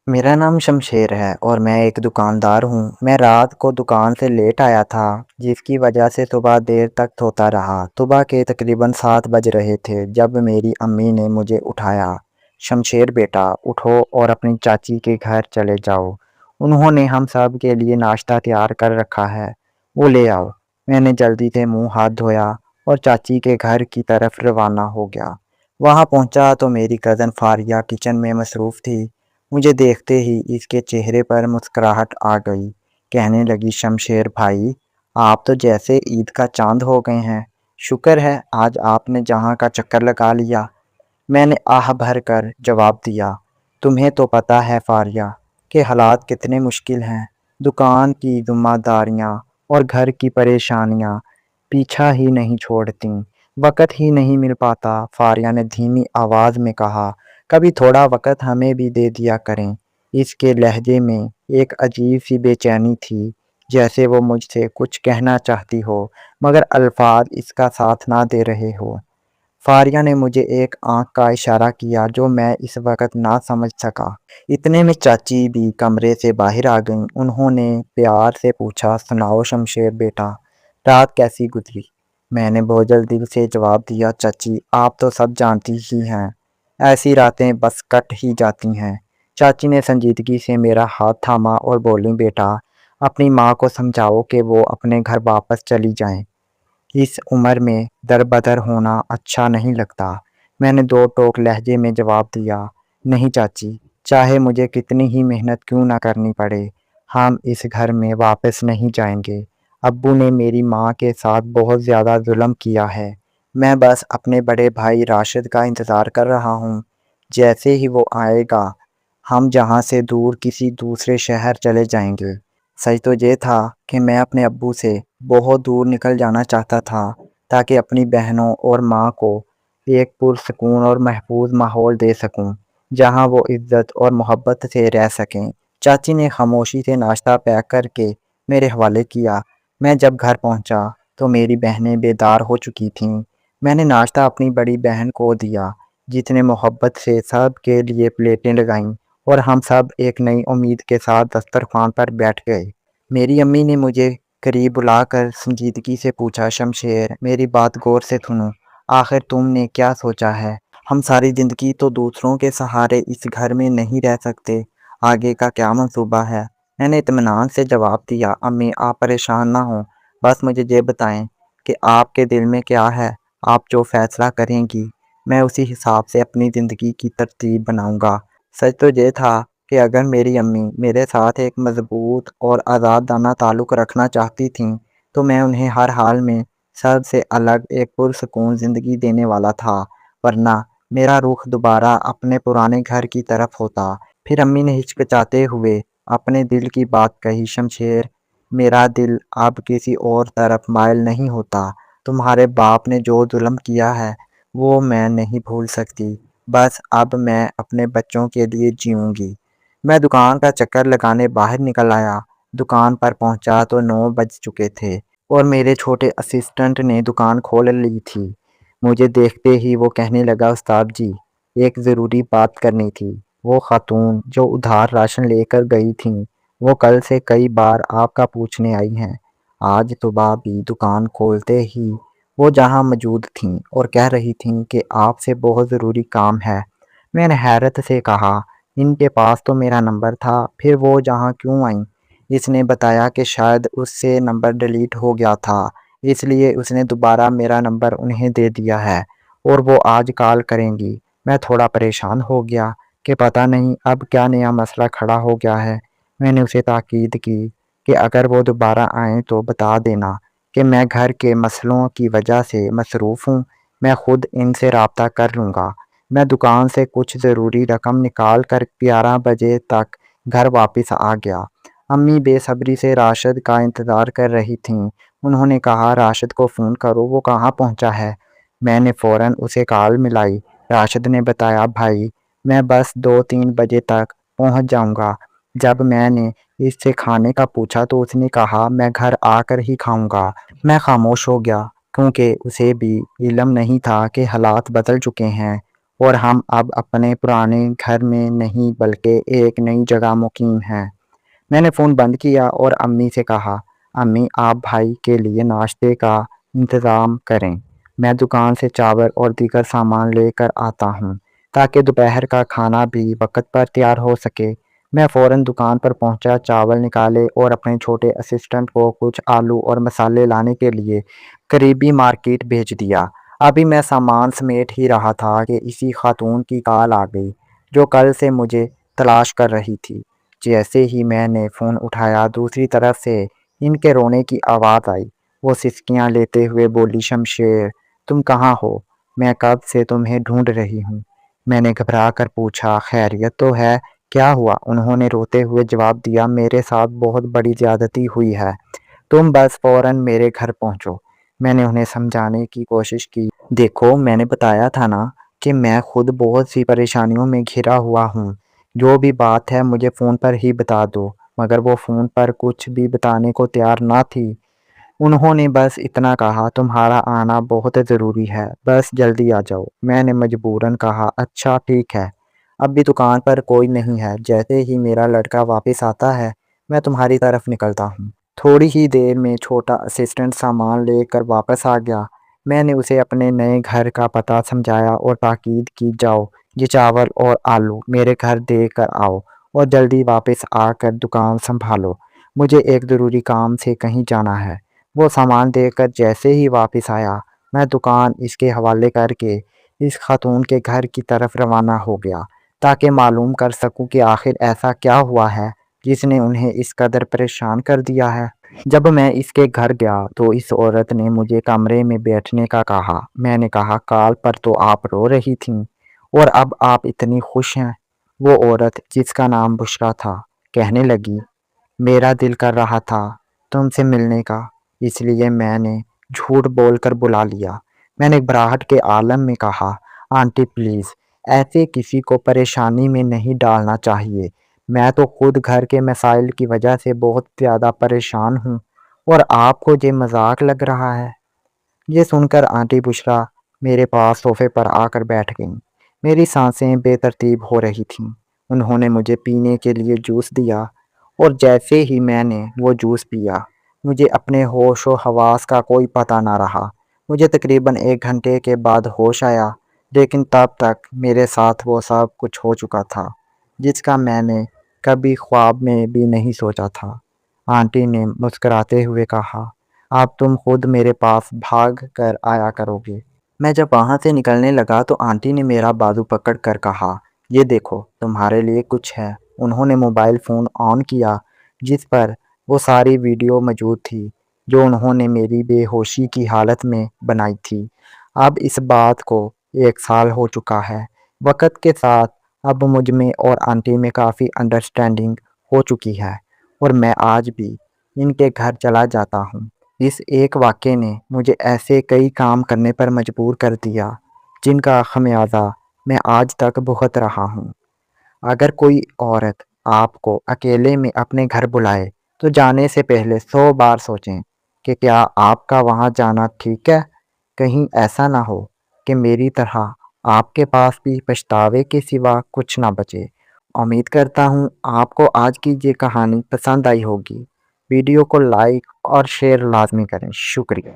मेरा नाम शमशेर है और मैं एक दुकानदार हूँ। मैं रात को दुकान से लेट आया था, जिसकी वजह से सुबह देर तक सोता रहा। सुबह के तकरीबन 7 बज रहे थे जब मेरी अम्मी ने मुझे उठाया। शमशेर बेटा, उठो और अपनी चाची के घर चले जाओ। उन्होंने हम सब के लिए नाश्ता तैयार कर रखा है, वो ले आओ। मैंने जल्दी से मुंह हाथ धोया और चाची के घर की तरफ रवाना हो गया। वहाँ पहुँचा तो मेरी कज़न फारिया किचन में मसरूफ़ थी। मुझे देखते ही इसके चेहरे पर मुस्कुराहट आ गई। कहने लगी, शमशेर भाई, आप तो जैसे ईद का चांद हो गए हैं। शुक्र है आज आपने जहाँ का चक्कर लगा लिया। मैंने आह भर कर जवाब दिया, तुम्हें तो पता है फारिया कि हालात कितने मुश्किल हैं। दुकान की जिम्मेदारियाँ और घर की परेशानियाँ पीछा ही नहीं छोड़ती। वक़्त ही नहीं मिल पाता। फारिया ने धीमी आवाज़ में कहा, कभी थोड़ा वक़्त हमें भी दे दिया करें। इसके लहजे में एक अजीब सी बेचैनी थी, जैसे वो मुझसे कुछ कहना चाहती हो मगर अल्फाज इसका साथ ना दे रहे हो। फारिया ने मुझे एक आंख का इशारा किया जो मैं इस वक्त ना समझ सका। इतने में चाची भी कमरे से बाहर आ गईं। उन्होंने प्यार से पूछा, सुनाओ शमशेर बेटा, रात कैसी गुजरी। मैंने बोझल दिल से जवाब दिया, चाची आप तो सब जानती ही हैं, ऐसी रातें बस कट ही जाती हैं। चाची ने संजीदगी से मेरा हाथ थामा और बोली, बेटा अपनी माँ को समझाओ कि वो अपने घर वापस चली जाएं। इस उम्र में दर-बदर होना अच्छा नहीं लगता। मैंने दो टोक लहजे में जवाब दिया, नहीं चाची, चाहे मुझे कितनी ही मेहनत क्यों ना करनी पड़े, हम इस घर में वापस नहीं जाएंगे। अब्बू ने मेरी माँ के साथ बहुत ज़्यादा जुल्म किया है। मैं बस अपने बड़े भाई राशिद का इंतज़ार कर रहा हूँ। जैसे ही वो आएगा, हम जहाँ से दूर किसी दूसरे शहर चले जाएंगे। सच तो ये था कि मैं अपने अब्बू से बहुत दूर निकल जाना चाहता था, ताकि अपनी बहनों और माँ को एक पुरसकून और महफूज माहौल दे सकूं, जहां वो इज्जत और मोहब्बत से रह सकें। चाची ने खामोशी से नाश्ता पैक करके मेरे हवाले किया। मैं जब घर पहुंचा तो मेरी बहनें बेदार हो चुकी थीं। मैंने नाश्ता अपनी बड़ी बहन को दिया, जिसने मोहब्बत से सब के लिए प्लेटें लगाईं और हम सब एक नई उम्मीद के साथ दस्तरखान पर बैठ गए। मेरी अम्मी ने मुझे करीब बुलाकर संजीदगी से पूछा, शमशेर मेरी बात गौर से सुनो, आखिर तुमने क्या सोचा है। हम सारी ज़िंदगी तो दूसरों के सहारे इस घर में नहीं रह सकते, आगे का क्या मंसूबा है। मैंने इत्मीनान से जवाब दिया, अम्मी आप परेशान ना हो, बस मुझे ये बताएं कि आपके दिल में क्या है। आप जो फैसला करेंगी मैं उसी हिसाब से अपनी ज़िंदगी की तरतीब बनाऊंगा। सच तो ये था कि अगर मेरी अम्मी मेरे साथ एक मजबूत और आज़ादाना ताल्लुक़ रखना चाहती थीं, तो मैं उन्हें हर हाल में सबसे अलग एक पुरसकून ज़िंदगी देने वाला था, वरना मेरा रुख दोबारा अपने पुराने घर की तरफ होता। फिर अम्मी ने हिचकिचाते हुए अपने दिल की बात कही, शमशेर मेरा दिल अब किसी और तरफ मायल नहीं होता। तुम्हारे बाप ने जो जुल्म किया है वो मैं नहीं भूल सकती। बस अब मैं अपने बच्चों के लिए जीऊँगी। मैं दुकान का चक्कर लगाने बाहर निकल आया। दुकान पर पहुंचा तो 9 बज चुके थे और मेरे छोटे असिस्टेंट ने दुकान खोल ली थी। मुझे देखते ही वो कहने लगा, उस्ताद जी, एक ज़रूरी बात करनी थी। वो खातून जो उधार राशन लेकर गई थीं, वो कल से कई बार आपका पूछने आई हैं। आज सुबह भी दुकान खोलते ही वो जहां मौजूद थीं और कह रही थीं कि आपसे बहुत ज़रूरी काम है। मैंने हैरत से कहा, इनके पास तो मेरा नंबर था, फिर वो जहाँ क्यों आईं? इसने बताया कि शायद उससे नंबर डिलीट हो गया था, इसलिए उसने दोबारा मेरा नंबर उन्हें दे दिया है और वो आज कॉल करेंगी। मैं थोड़ा परेशान हो गया कि पता नहीं अब क्या नया मसला खड़ा हो गया है। मैंने उसे ताकीद की कि अगर वो दोबारा आएँ तो बता देना कि मैं घर के मसलों की वजह से मसरूफ़ हूँ, मैं खुद इनसे राब्ता कर लूँगा। मैं दुकान से कुछ ज़रूरी रकम निकाल कर 11 बजे तक घर वापस आ गया। अम्मी बेसब्री से राशिद का इंतज़ार कर रही थीं। उन्होंने कहा, राशिद को फ़ोन करो, वो कहाँ पहुँचा है। मैंने फ़ौरन उसे कॉल मिलाई। राशिद ने बताया, भाई मैं बस 2-3 बजे तक पहुँच जाऊँगा। जब मैंने इससे खाने का पूछा तो उसने कहा, मैं घर आकर ही खाऊँगा। मैं खामोश हो गया, क्योंकि उसे भी इल्म नहीं था कि हालात बदल चुके हैं اور ہم اب اپنے پرانے گھر میں نہیں بلکہ ایک نئی جگہ مقیم ہیں۔ میں نے فون بند کیا اور امی سے کہا، امی آپ بھائی کے لیے ناشتے کا انتظام کریں، میں دکان سے چاول اور دیگر سامان لے کر آتا ہوں تاکہ دوپہر کا کھانا بھی وقت پر تیار ہو سکے۔ میں فوراً دکان پر پہنچا، چاول نکالے اور اپنے چھوٹے اسسٹنٹ کو کچھ آلو اور مسالے لانے کے لیے قریبی مارکیٹ بھیج دیا۔ ابھی میں سامان سمیٹ ہی رہا تھا کہ اسی خاتون کی کال آ گئی جو کل سے مجھے تلاش کر رہی تھی۔ جیسے ہی میں نے فون اٹھایا دوسری طرف سے ان کے رونے کی آواز آئی۔ وہ سسکیاں لیتے ہوئے بولی، شمشیر تم کہاں ہو؟ میں کب سے تمہیں ڈھونڈ رہی ہوں۔ میں نے گھبرا کر پوچھا، خیریت تو ہے؟ کیا ہوا؟ انہوں نے روتے ہوئے جواب دیا، میرے ساتھ بہت بڑی زیادتی ہوئی ہے، تم بس فوراً میرے گھر پہنچو۔ میں نے انہیں سمجھانے کی کوشش کی، دیکھو میں نے بتایا تھا نا کہ میں خود بہت سی پریشانیوں میں گھرا ہوا ہوں، جو بھی بات ہے مجھے فون پر ہی بتا دو۔ مگر وہ فون پر کچھ بھی بتانے کو تیار نہ تھی۔ انہوں نے بس اتنا کہا، تمہارا آنا بہت ضروری ہے، بس جلدی آ جاؤ۔ میں نے مجبوراً کہا، اچھا ٹھیک ہے، اب بھی دکان پر کوئی نہیں ہے، جیسے ہی میرا لڑکا واپس آتا ہے میں تمہاری طرف نکلتا ہوں۔ تھوڑی ہی دیر میں چھوٹا اسسٹنٹ سامان لے کر واپس آ گیا۔ میں نے اسے اپنے نئے گھر کا پتہ سمجھایا اور تاکید کی، جاؤ یہ چاول اور آلو میرے گھر دے کر آؤ اور جلدی واپس آ کر دکان سنبھالو، مجھے ایک ضروری کام سے کہیں جانا ہے۔ وہ سامان دے کر جیسے ہی واپس آیا میں دکان اس کے حوالے کر کے اس خاتون کے گھر کی طرف روانہ ہو گیا تاکہ معلوم کر سکوں کہ آخر ایسا کیا ہوا ہے جس نے انہیں اس قدر پریشان کر دیا ہے۔ جب میں اس کے گھر گیا تو اس عورت نے مجھے کمرے میں بیٹھنے کا کہا۔ میں نے کہا، کال پر تو آپ رو رہی تھیں اور اب آپ اتنی خوش ہیں۔ وہ عورت جس کا نام بشرا تھا کہنے لگی، میرا دل کر رہا تھا تم سے ملنے کا، اس لیے میں نے جھوٹ بول کر بلا لیا۔ میں نے گھبراہٹ کے عالم میں کہا، آنٹی پلیز ایسے کسی کو پریشانی میں نہیں ڈالنا چاہیے، میں تو خود گھر کے مسائل کی وجہ سے بہت زیادہ پریشان ہوں اور آپ کو یہ مذاق لگ رہا ہے۔ یہ سن کر آنٹی بشرا میرے پاس صوفے پر آ کر بیٹھ گئیں۔ میری سانسیں بے ترتیب ہو رہی تھیں۔ انہوں نے مجھے پینے کے لیے جوس دیا اور جیسے ہی میں نے وہ جوس پیا مجھے اپنے ہوش و حواس کا کوئی پتہ نہ رہا۔ مجھے تقریباً 1 گھنٹے کے بعد ہوش آیا، لیکن تب تک میرے ساتھ وہ سب کچھ ہو چکا تھا جس کا میں نے کبھی خواب میں بھی نہیں سوچا تھا۔ آنٹی نے مسکراتے ہوئے کہا، اب تم خود میرے پاس بھاگ کر آیا کرو گے۔ میں جب وہاں سے نکلنے لگا تو آنٹی نے میرا بازو پکڑ کر کہا، یہ دیکھو تمہارے لیے کچھ ہے۔ انہوں نے موبائل فون آن کیا جس پر وہ ساری ویڈیو موجود تھی جو انہوں نے میری بے ہوشی کی حالت میں بنائی تھی۔ اب اس بات کو 1 سال ہو چکا ہے۔ وقت کے ساتھ اب مجھ میں اور آنٹی میں کافی انڈرسٹینڈنگ ہو چکی ہے اور میں آج بھی ان کے گھر چلا جاتا ہوں۔ اس ایک واقعے نے مجھے ایسے کئی کام کرنے پر مجبور کر دیا جن کا خمیازہ میں آج تک بھگت رہا ہوں۔ اگر کوئی عورت آپ کو اکیلے میں اپنے گھر بلائے تو جانے سے پہلے 100 بار سوچیں کہ کیا آپ کا وہاں جانا ٹھیک ہے۔ کہیں ایسا نہ ہو کہ میری طرح آپ کے پاس بھی پچھتاوے کے سوا کچھ نہ بچے۔ امید کرتا ہوں آپ کو آج کی یہ کہانی پسند آئی ہوگی۔ ویڈیو کو لائک اور شیئر لازمی کریں۔ شکریہ۔